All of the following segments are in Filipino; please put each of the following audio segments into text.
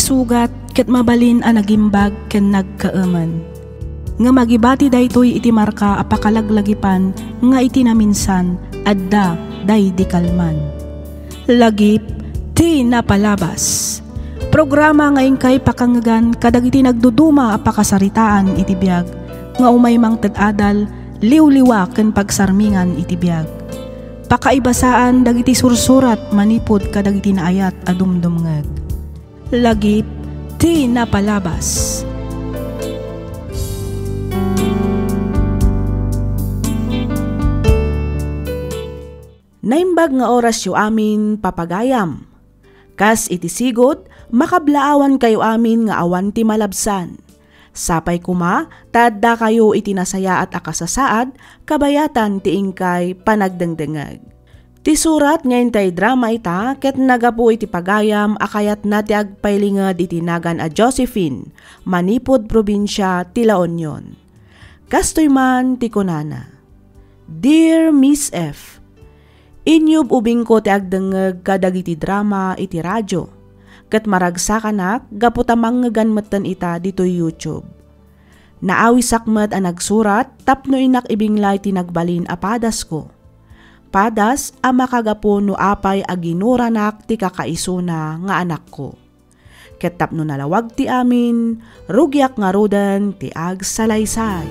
isugat ket mabalin a nagimbag ken nagkaaman. Nga magibati daytoy iti marka a pakalaglagipan nga iti naminsan adda day di kalman. Lagip ti napalabas. Programa ngayon kay pakangagan kadagiti nagduduma a pakasaritaan iti biag nga umaymang tadadal liwliwa ken pagsarmingan iti biag. Pakaibasaan dagiti sursurat manipod kadagiti naayat a dumdumngeg. Lagip ti napalabas. Naimbag nga oras yu amin papagayam. Kas iti sigot, makablaawan kayo amin nga awan ti malabsan. Sapay kuma, tadda kayo iti nasaya at akasasaad, kabayatan ti ingkay panagdengdengag. Ti surat ngayon tay drama ita, ket nagapu iti pagayam akayat na ti agpailingad iti nagan a Josephine, manipod probinsya ti La Union. Kastoy man ti kunana. Dear Miss F, inyub ubing ko ti agdengeg kadagiti drama iti radyo. Ket maragsakan gaputamang ngeganmetten ita dito YouTube. Naawisakmet a nagsurat tapno inak ibinglay ti nagbalin a padas ko. Padas a makagapo no apay a ginuranak ti kakaisuna nga anak ko. Ket tapno nalawag ti amin, rugyak nga rodan ti agsalaysay.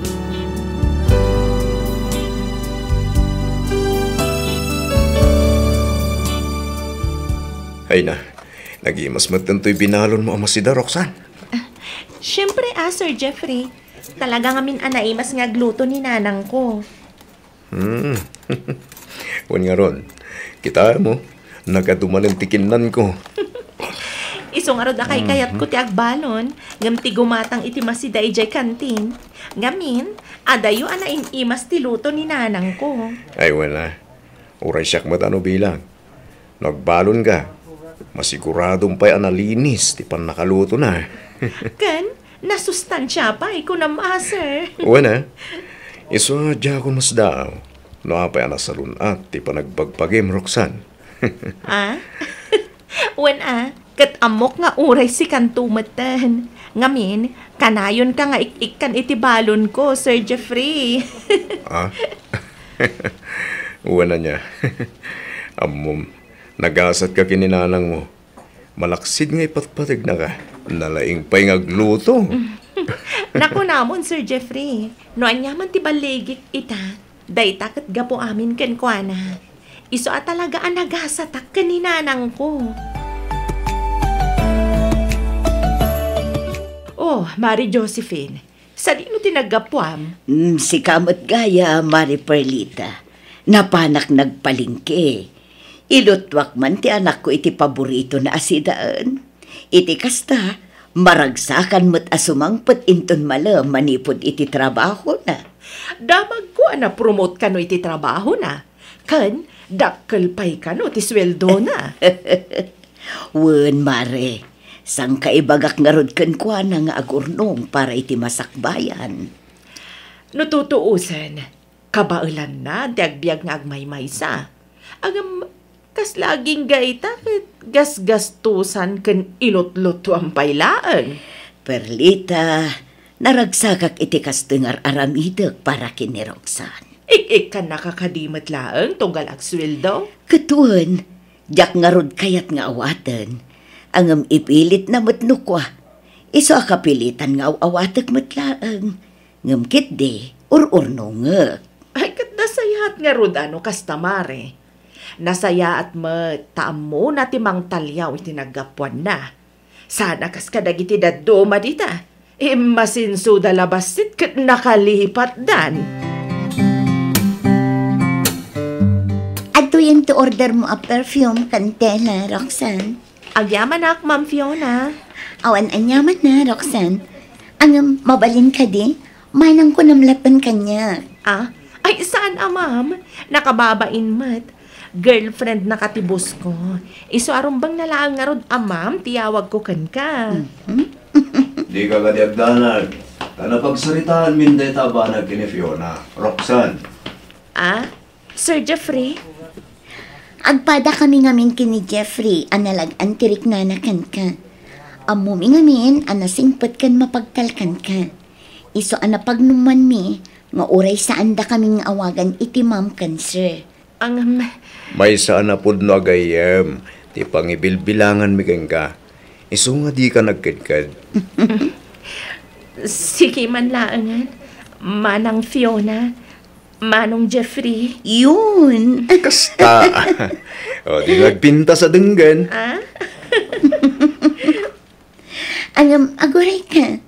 Ay na, nagimas matanto'y binalon mo amasida, Roxanne. Siyempre Sir Jeffrey. Talaga ngamin anaimas nga gluto ni nanang ko. Wan nga ron, kita mo, nagaduman ang tikinan ko. Iso nga ron akay kayat ko ti agbalon, ngam ti gumatang iti masida ijay kantin. Ngamin, adayo anaimas ti luto ni nanang ko. Ay wala, uray siyak matano bilang. Nagbalon ka. Masiguradong pa'y analinis, ti pan nakaluto na. Kan, nasustansya pa, ikunam sir. Wana, iso dya ko mas daw. No apay anasalun at ti panagbagpagim, Roxanne. Kat amok nga uray si kantumatan. Ngamin, kanayon ka nga ikan iti balon ko, Sir Jeffrey. Wana niya. Amom, nagasat ka kininanang mo. Malaksid nga ipatpatig na ka. Nalaing pa'y ngagluto. Naku namon, Sir Jeffrey. No anyaman ti baligik ita. Day takot gapo amin ken kuana. Iso talaga ang nagasatak kaninanang ko. Oh, Mari Josephine. Sa di mo tinagapuam? Si kamot gaya, Mari Perlita. Napanak nagpalingke. Ilutwak man ti anak ko iti paborito na asidaan. Iti kasta, maragsakan mo't asumangpot inton malam manipod iti trabaho na. Damag ko na promote ka no iti trabaho na. Kan, dakkel pay ka no ti sweldo na. Wen, Mare. Sang kaibagak nga rod ken kwa na nga agurnong para iti masakbayan. Nututuusan, kabailan na, diagbiag nga agmaymaysa. Agam, kas laging gaita, gasgastusan ken ilot-loto ang pailaan. Perlita, naragsakak iti kastengar aramidek para kini Roxanne. Ik ka nakakadimat laang tunggal agsweldo? Katuan, jak nga rod kayat nga awaten. Angam ipilit na matnukwa. Iso akapilitan nga awatek matlaang. Ngam kitde, ur-urno nga. Ay, kat nasayahat nga rod ano kastamare. Nasayaat taam mo na timang talyaw itinagapuan na. Sana kas kadagiti daduma dita. Masinso dalabasit kat nakalipat dan. Ato yan to order mo a perfume kantela, Roxanne. Agyaman ak, Ma'am Fiona. Awan anyaman na, Roxanne. Ang mabalin ka di, manang ko namlapan kanya. Ay saan ma'am? Nakababain mat. Girlfriend na katibos ko. Iso arumbang nalaang nga rod, ma'am, tiyawag ko kan ka. Di ka kadiagdanag. Kanapagsaritaan minday tabanag kini Fiona. Roxanne. Sir Jeffrey? Agpada kami ngamin kini Jeffrey, analag antirik nanakan ka. Amumi ngamin, anasingpet kan mapagtalkan ka. Iso anapagnuman mi, nga uray saan da kaming awagan iti ma'am cancer. Ang May saan na pud no agayem, ti pangibilbilangan mi kang ka. Isu nga di ka nagkadkad. sige man laangan. Manang Fiona, Manong Jeffrey. Yun. Kasta. O, di nagpinta sa denggan. Ah? Aguray ka.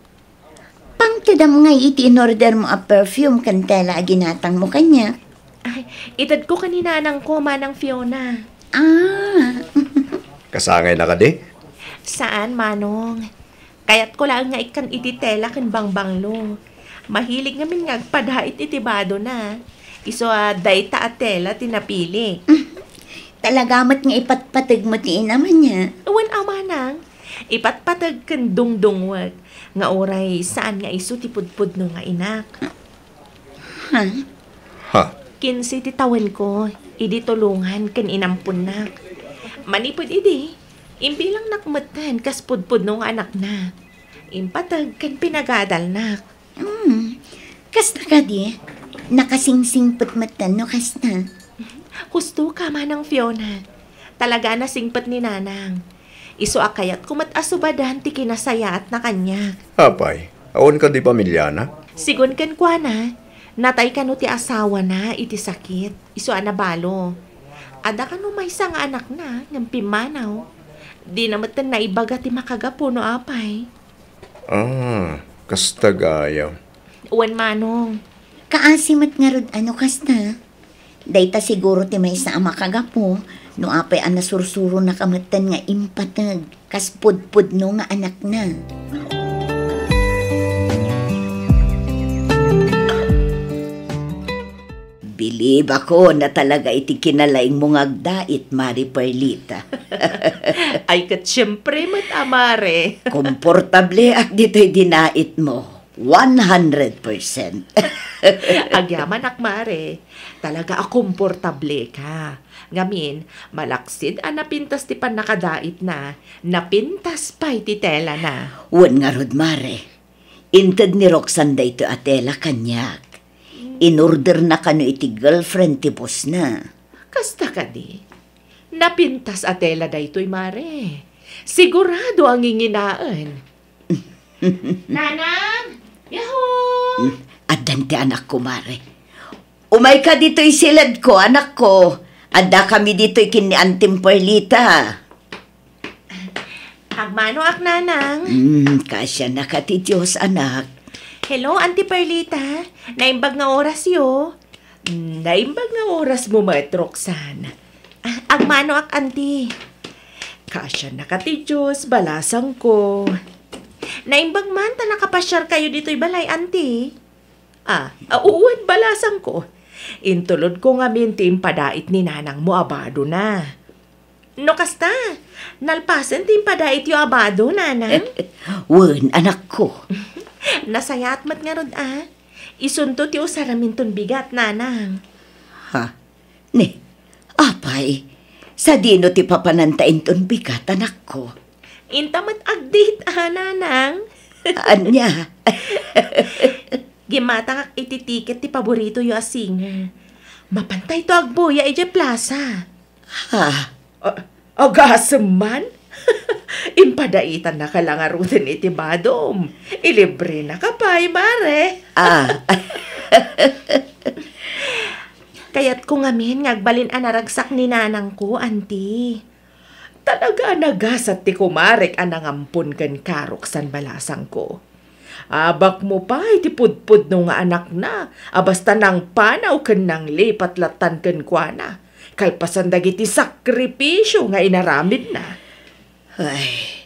Pangtadam nga iti in-order mo a perfume kan tela ginatang mo kanya. Ay, itad ko kaninanang ko, Manang Fiona. Ah, Kasangay na ka di? Saan, Manong? Kaya't ko lang nga ikan ititela kan bangbanglo. Mahilig ngamin nga agpadhait itibado na. Iso dayta at tela tinapili. talagamat nga ipatpatag mo ti naman niya. Uwan Manang, ipatpatag kan dungdungwag. Nga oray saan nga iso tipudpud no nga inak. Ha? Ha? Kinsi titawan ko, idi tulungan kan inampun nak. Manipod idi, imbilang nakmatan kas pudpud no nga anak na. Impatag kan pinagadal nak. Kasta ka di? Nakasingsingpot matan no kasta. Gusto ka Manang Fiona. Talaga na singpat ni Nanang. Iso akayat kumatasobadan ti kinasaya at na kanya. Apay, awan ka di pamilya na? Sigon kan kwa na, natay ka no ti asawa na iti sakit. Iso anabalo. Ada ka no may isang anak na, ng pimanaw. Di namatan na ibaga ti makagapo no apay. Ah, kasta gaya. Uwan Manong. Kaasimat nga rod ano kasta. Dayta siguro ti may sa ama kagapo, no apay ang nasursuro na kamatan nga impatag, kas pudpud no nga anak na. Bilib ako na talaga iti kinalaing mong agdait, Mari Perlita. Ay kat syempre mat amare. Komportable ak dito'y dinait mo. 100%. Agyaman akmare. Talaga komportable ka. Ngamin, malaksid napintas ti pan nakadait na. Napintas pa iti tela na. Wan nga rod, Mare. Inted ni Roxanne da ito atela kanyak. In-order na kano iti girlfriend ti boss na. Kasta ka di. Napintas atela da ito'y mare. Sigurado ang inginaan. Nanang! Yahoo! Adan ti anak ko, Mare. Umay ka dito'y silad ko, anak ko. Ada kami dito'y kini Antim Perlita. Agmano ak nanang. Kasya na ka ti Diyos, anak. Hello, Auntie Perlita. Naimbag nga oras yo. Naimbag nga oras mo, Mat Roxanne. Agmano ak, Auntie. Kasya na ka ti Diyos, balasang ko. Naimbag man ta nakapasyar kayo dito'y balay, Auntie. Uwan balasang ko. Intulod ko nga minti impadait ni nanang mo abado na. No kasta, nalpasan ti impadait yo abado, nanang. Wan, anak ko. Nasayat mat nga rod Isunto ti usaramin ton bigat, nanang. Ha? Ne, apay, sa dino ti papanantain ton bigat, anak ko. Intamat agdit, nanang. Anya? Gimata kak ititiket ti paborito yo a singer. Mapantay to agboya ije plaza. Ha? Agasem man? Impadaitan na ka lang arutin iti badom. Ilibre na ka pa'y, mare. Kaya't kung amin, ngagbalin anaragsak ni nanang ko, Auntie. Talaga nagasat ti kumarek anangampun kan karok san balasang ko. Abak mo pa, iti pudpud no nga anak na. Abasta nang panaw kan nang lipat latan kan kwa na. Kalpasan dagiti sakripisyo nga inaramid na. Ay,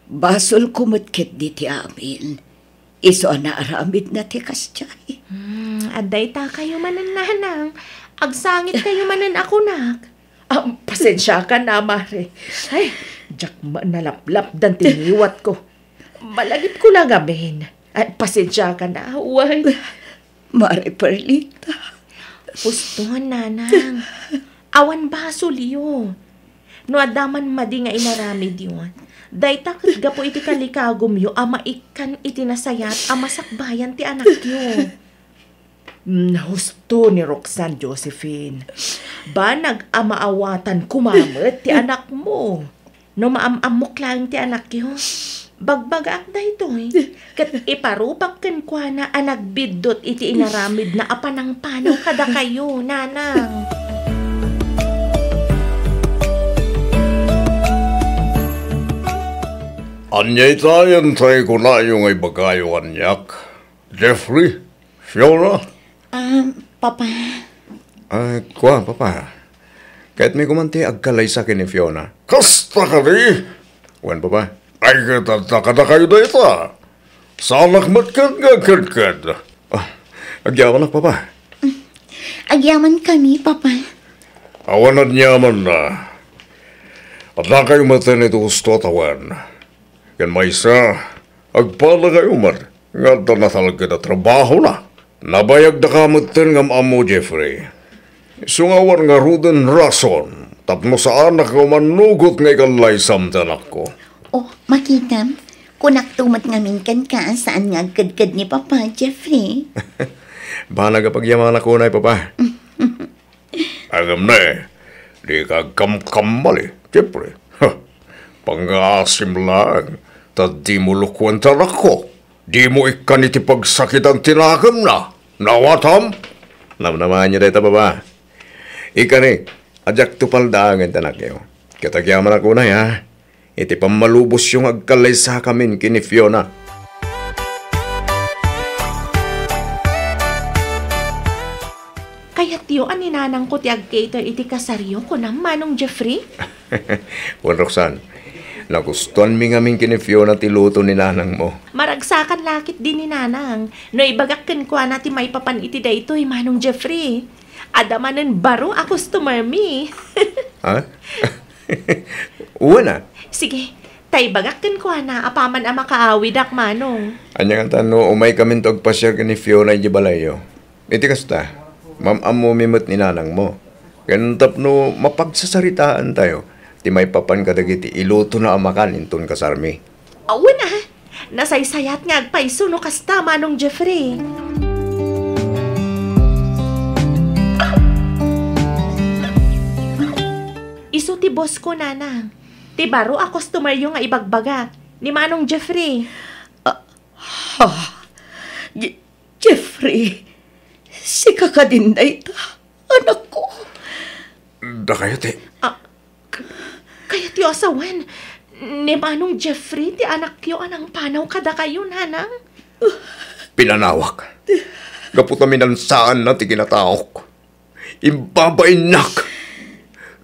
basol kumutket di ti amin. Iso na aramid na ti kasyay. Aday ta kayo manan nanang. Agsangit kayo manan ako nak. Pasensya ka na, Mare. Ay, jak nalaplap dan tiniwat ko. Malagip ko lang amin. Ay, pasensya ka na, uwan. Mare Perlita. Pustuhan, nanang. Awan ba, suliyo? No adaman madi nga inaramid yun. Dayta kat gapo iti kalikagom yu, ama ikan iti nasayat, ama sakbayan ti anak yu. Husto ni Roxanne Josephine. Ba nag-amaawatan kumamit ti anak mo? No maamamok lang ti anak yu. Bagbagaak na ito Kat iparupak ken kwa na anagbidot iti inaramid na apanang panaw kada kayo, nanang. Anyay tayo ko na yung ay bagayo anyak. Jeffrey, Fiona. Papa. Kuha, papa. Kahit may kumanti agkalay sa akin ni Fiona. Kasta ka rin! Wan, papa. Ay, katata kayo na ito. Salak matkan nga kadkad. Agyaman na, papa. Agyaman kami, Papa. Awanan nyaman na. At na kayo matan ito gusto tawan. Yan may isa, agpala kayo man. Nga na talaga na trabaho na. Nabayag na kamatan ng amo, Jeffrey. Sungawar nga rudan rason. Tapno sa anak ko manugot nga ikalay samtan ako. Oh, makita. Kunak tumat ngamin kan ka saan nga kadkad ni Papa, Jeffrey. Ba nagapagyaman ako na, papa? Agam na di ka kam-kamal Jeffrey. Pang-asim lang. Tad di mo lukwan tanak ko. Di mo ikan iti pagsakit ang tinakam na. Nawatam? Namnaman niyo dito, papa. Ika ni, ajak tupal daangan tanak niyo. Katagyaman ako na, ya. Iti pamalubos yung agkalay sa kamin kini Fiona. Kaya tiyo, aninanang ko ti agcater iti kasaryo ko na manong Jeffrey? Juan Roxanne, nagustuhan mi nga min kini Fiona ti luto ni nanang mo. Maragsakan lakit din ni nanang. No ibagakken ko na ti may papan iti daytoy manong Jeffrey. Adamanen baro a customer mi. Ha? Uwan. Sige, tay bagakken ko na apaman a makaawidak manong. Anya nga tano, umay kami to agpasyar ka ni Fiona iti balayo. Iti kasta, amo mimot ni nanang mo. Ganun tapno, mapagsasaritaan tayo. Ti may papan kadagiti iluto na amakan inton kasarmi. Awan na, nasaysayat nga agpaiso no kasta manong Jeffrey. Isu ti boss ko, nanang. Ti baro a customer yung nga ibagbaga ni manong Jeffrey. Jeffrey, si kakadinday ta, anak ko. Da kayo, te. Kaya ti asawan, ni manong Jeffrey, ti anak yo anang panaw kada kayo, nanang. Pinanawak. Kaputamin ang saan na ti kinataok. Imbabainak.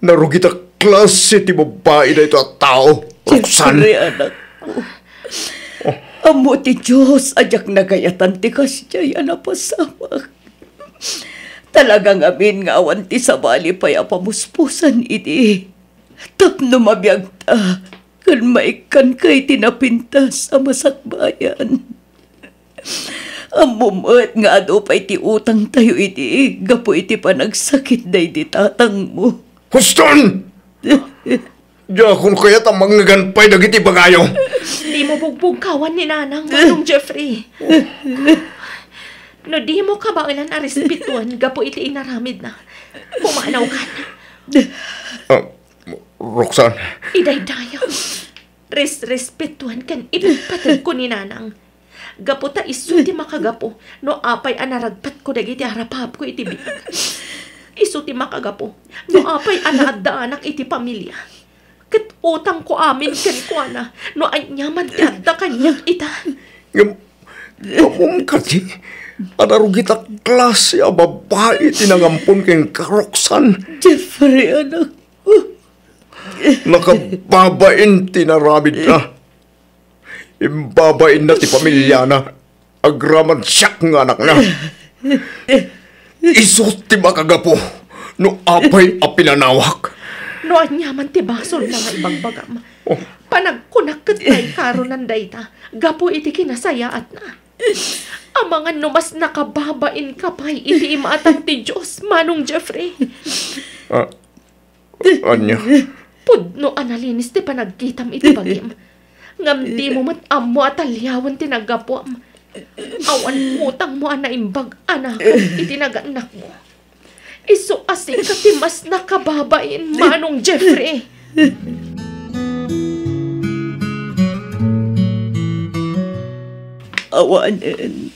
Narugita klase ti babae na ito at tao. Roxanne. Jeffrey, anak ko. Amo ti Diyos, ajak nagayatan ti kasyay, anapasamak. Talagang amin nga awan ti sabali pa'y apamuspusan iti. Tapno mabiyag ta, kan maikan kay tinapintas sa masakbayan. Amumat nga ado pa'y ti utang tayo iti, gapo iti panagsakit day di tatang mo. Huston! Diya kung kaya tamang naganpay dagiti bagayo. Di mo bugbugkawan ni nanang, manong Jeffrey. No di mo kabailan a respetuan, gapo iti inaramid na. Pumanaw ka na. Roxanne. Idaydayo. Respetuan kan ipagpatag ko ni nanang. Gapo ta isu ti makagapo, no apay anaragpat ko dagiti harapap ko iti biyag. Isu ti makagapo, no apay anadaanak iti pamilya. Kat utang ko amin kan ko na, no anyaman ti adda kanyang ita. Kamong kati, anarugita klase a babae tinangampon keng Roxanne. Jeffrey, anak ko. Nakababain tinarabid na. Imbabain na ti pamilya na. Agraman siyak nga anak na. Isot ti makagapo no apay a pinanawak. No anyaman ti basol na nga ibang bagam. Panagkunak tay karon ng dayta, gapo iti kinasayaat na. Ang mga numas nakababain ka pa'y iti imaatang ti Diyos, manong Jeffrey. Anya, Pudno analinis ti panagkitam iti bagim. Ngam di mo amo at alyawan tinagapuam. Awan utang mo anaimbag anak iti naganak mo. Iso asing katimas nakababain manong Jeffrey. Awanan,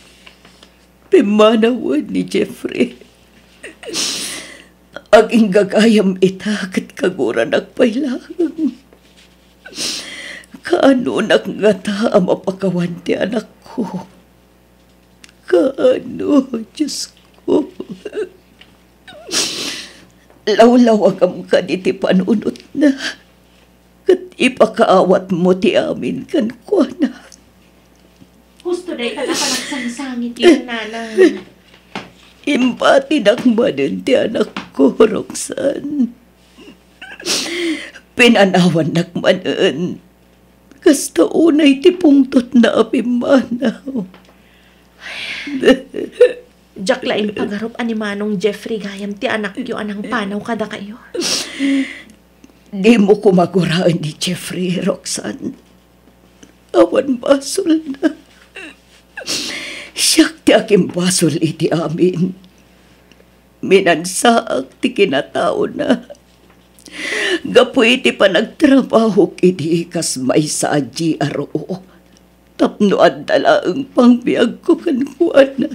pimanawan ni Jeffrey. Aging gagayam itakat kagura nagpailang. Kaano nakngata ang mapakawan ti anak ko? Kaano, Diyos ko? Lawlawagam ka di ti panunot na. Kat ipakaawat mo ti amin kan kwa na. Gusto day ka na panagsang-sangit yung nanay. Impati nakmanin ti anak ko, Roxanne. Pinanawan nakmanin. Kasta unay ti pungtot na apimanaw. Jack laing pagarop ani manong Jeffrey gayam ti anak yu anang panaw kada kayo. Di mo kumaguraan ni Jeffrey, Roxanne. Awan basol na. Siyak ti aking basol iti amin. Minansaak ti kinatao na. Gapu iti panagtrabaho iti kas may sa GRO. Tapno at dalaang pangbiag ko kankuan na.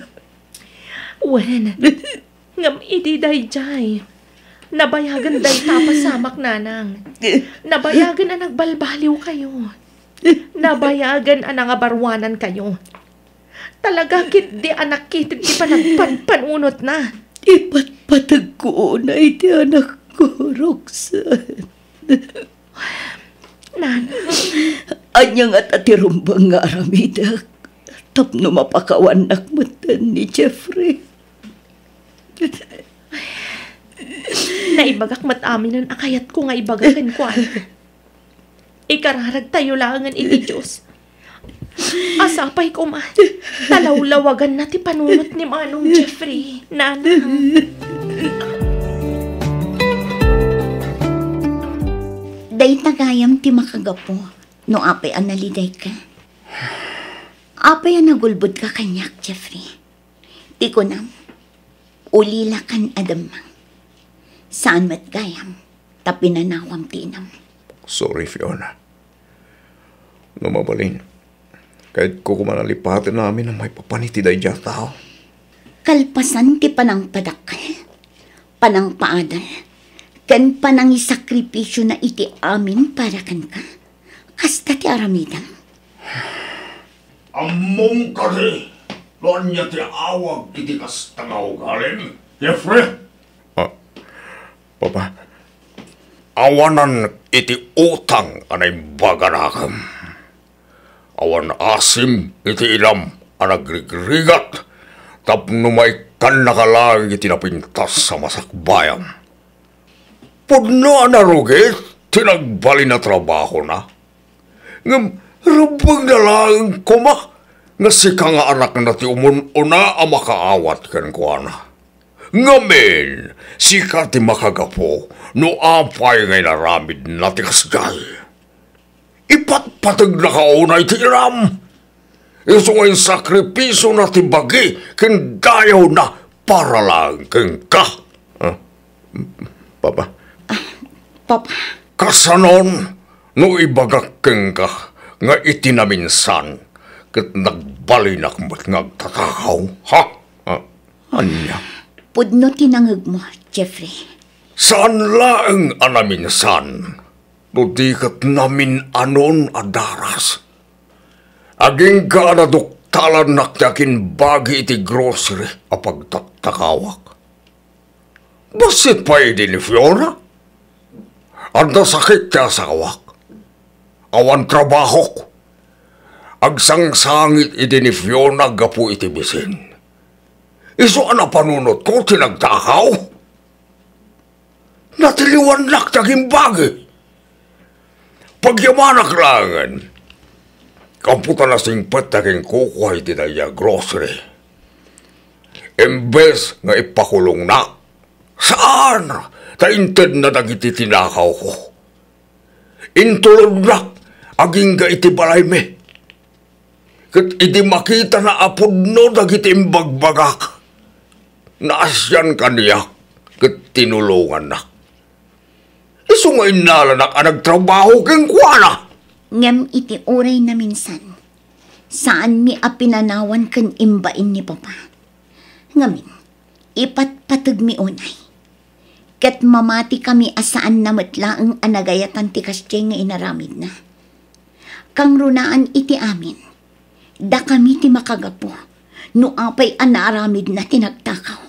Wen, ngam iti day jay. Nabayagan day tapasamak nanang. Nabayagan ang nagbalbaliw kayo. Nabayagan ang nangabarwanan kayo. Talaga kit di anak kitid di pa nagpanpanunot na. Ipatpatag ko na iti anak ko, Roxanne. Nanang. Anyang at atirumbang nga aramidak. Tapno mapakawan nakmatan ni Jeffrey. Naibagak matamin ang akayat ko nga ibagakan ko. Ikararag tayo langan iti Diyos. Asapay ko man. Talawlawagan na ti panunot ni manong Jeffrey. Nanang. Day tagayam ti makagapo, no apay analiday ka. Apay nagulbod ka kanyak, Jeffrey. Ti ko nam, ulila kan adamang. Saan matgayam, tapinanawam tinam. Sorry, Fiona. Numabalin. Kahit ko kumanalipatin namin na may papanitiday dyan tao. Kalpasan ti panang padakal, panang paadal, kan panang isakripisyo na iti amin para kan ka. Kasta ti aramidam. Among kari, doon niya ti awag iti kastangaw galing, Jeffrey. Papa, awanan iti utang anay bagarakam. Awan asim iti ilam anagrigrigat, tapno may kan nakalang iti napintas sa masakbayam. Pudno anarugit, tinagbali na trabaho na. Ngam, rubang na lang kuma, nga sika nga anak na ti umununa ang makaawat kan ko na. Ngamin, sika ti makagapo, no apay ngay naramid na ti kasgay. Ipatpatag na kaunay ti iram. Iso ngayon sakripiso na ti bagi, kindayaw na para lang keng ka. Papa? Papa. Kasanon, no ibagak keng ka, nga itinaminsan, kat nagbalinak mo't ngagtatakaw, ha? Anya? Pudno tinangag mo, Jeffrey. Saan laeng anaminsan, no di kat namin anon adaras. Aging ka anaduktalan nakyakin bagi iti grocery a pagtatakawak. Basit pa ni Fiona? Anda sakit kaya sa kawak. Awan trabahok. Agsangsangit iti ni Fiona gapu iti bisin. Iso ana panunot ko tinagtakaw. Natiliwan lak taging bagi. Pagyamanak langan. Kamputa na singpet taging kukuha iti daya grocery. Imbes nga ipakulong na. Saan? Tainted na dagiti tinakaw ko. intulog na, aging ga iti balay me. Kat iti makita na apod no, dagiti imbagbagak. Naasyan kaniyak, kat tinulungan na. Iso nga inalanak ang nagtrabaho keng kuwana. Ngam iti oray na minsan, saan mi apinanawan kan imbain ni Papa. Ngamin, ipatpatag mi unay. Kat mamati kami asaan na matlaang anagayatan ti kastya nga inaramid na. Kang runaan iti amin, da kami ti makagapo, no apay anaramid na tinagtakaw.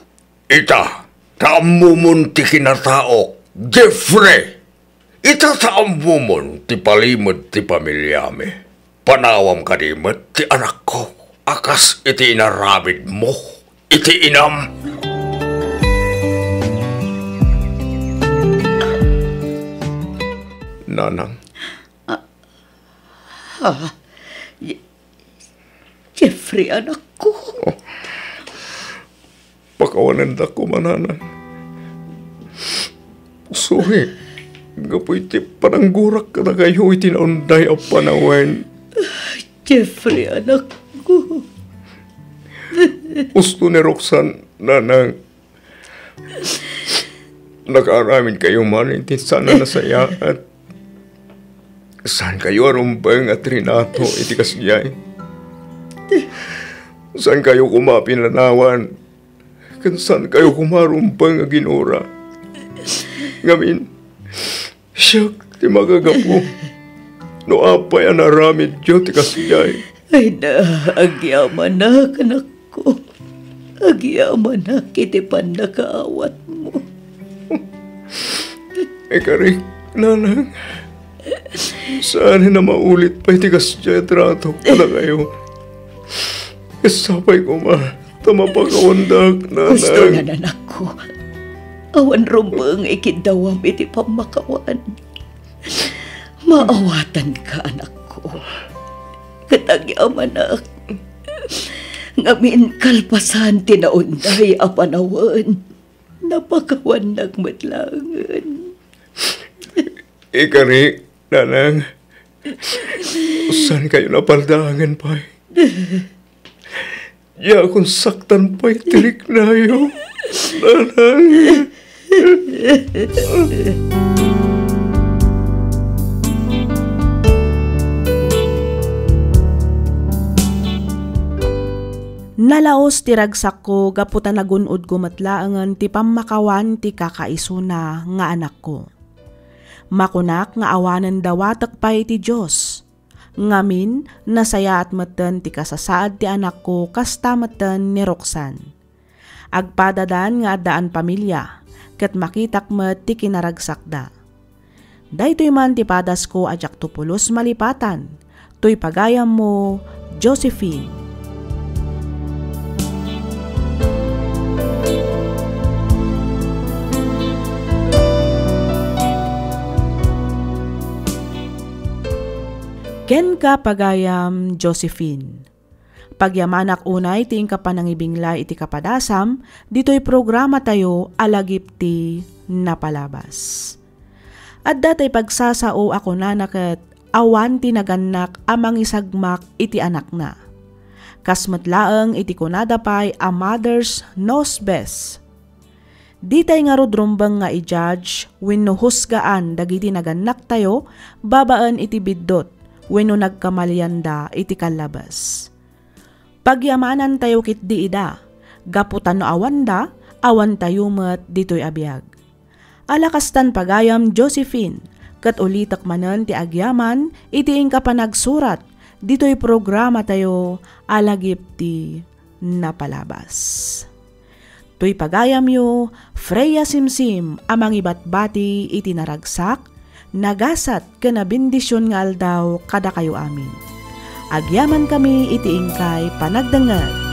Ita, taamumon ti kinataok, Jeffrey! Ita taamumon ti palimod ti pamilyami. Panawam kadimot ti anak ko, akas iti inaramid mo, iti inam. Nanang. Jeffrey, anak ko. Oh. Pakawanan da ko, mananang. Sorry. Gapoy ti pananggurak ka na kayo itinaunday ang panawan. Jeffrey, anak ko. Gusto ni Roxanne, nanang. Nag-aramin kayo man, hindi sana nasaya at saan kayo arumbang at Renato iti kasiyay? Saan kayo kumapinanawan? Kan saan kayo kumarumbang a ginura? Ngamin, siyak ti magagapo. No apay anaramid yo ti kasiyay. Ay na, agyaman na, anak ko. Agyaman na, kiti pandakaawat mo. Karik, nanang. Saan na maulit pa itigas dyan trato ka na kayo. Kasapay ko ma, tamapakawandag, nanang. Gusto na nanak ko. Awan rumbang ikidawam iti pamakawan. Maawatan ka, anak ko. Katagyaman anak. Ngamin kalpasan tinaunday a panawan. Napakawan nagmatlangan. Ikarik, nanang. Saan kayo napaldangan pa? Ya kung saktan pa'y tilik na yun. Nanang. Nalaos ti ragsak ko gaputan nagunod ko matlaangan ti pamakawan ti kakaisuna nga anak ko. Makunak nga awanan dawatak pay ti Diyos. Ngamin nasaya at matan ti kasasaad ti anak ko kasta matan ni Roxanne. Agpadadan nga adaan pamilya ket makitak met ti kinaragsak da. Daytoy man ti padas ko ajak tupulos malipatan. Toy pagayam mo, Josephine. Ken ka pagayam, Josephine. Pagyamanak unay ti ka panangibingla iti kapadasam, dito'y programa tayo alagip ti napalabas. At datay pagsasao ako na naket awan ti naganak amang isagmak iti anak na. Kasmatlaeng iti kunadapay a mother's knows best. Ditay nga rodrumbang nga i-judge wenno husgaan dagiti naganak tayo babaan iti biddot wenno nagkamalianda iti kalabas. Pagyamanan tayo kit di ida, gaputan no awanda, awan tayo met dito'y abiyag. Alakastan pagayam Josephine, kat ulitak manen ti agyaman, iti ka panagsurat, dito'y programa tayo alagip ti napalabas. To'y pagayam yo, Freya Simsim, amang ibatbati iti naragsak, nagasat kana bendisyon nga aldaw kada kayo amin. Agyaman kami iti ingkay panagdangag.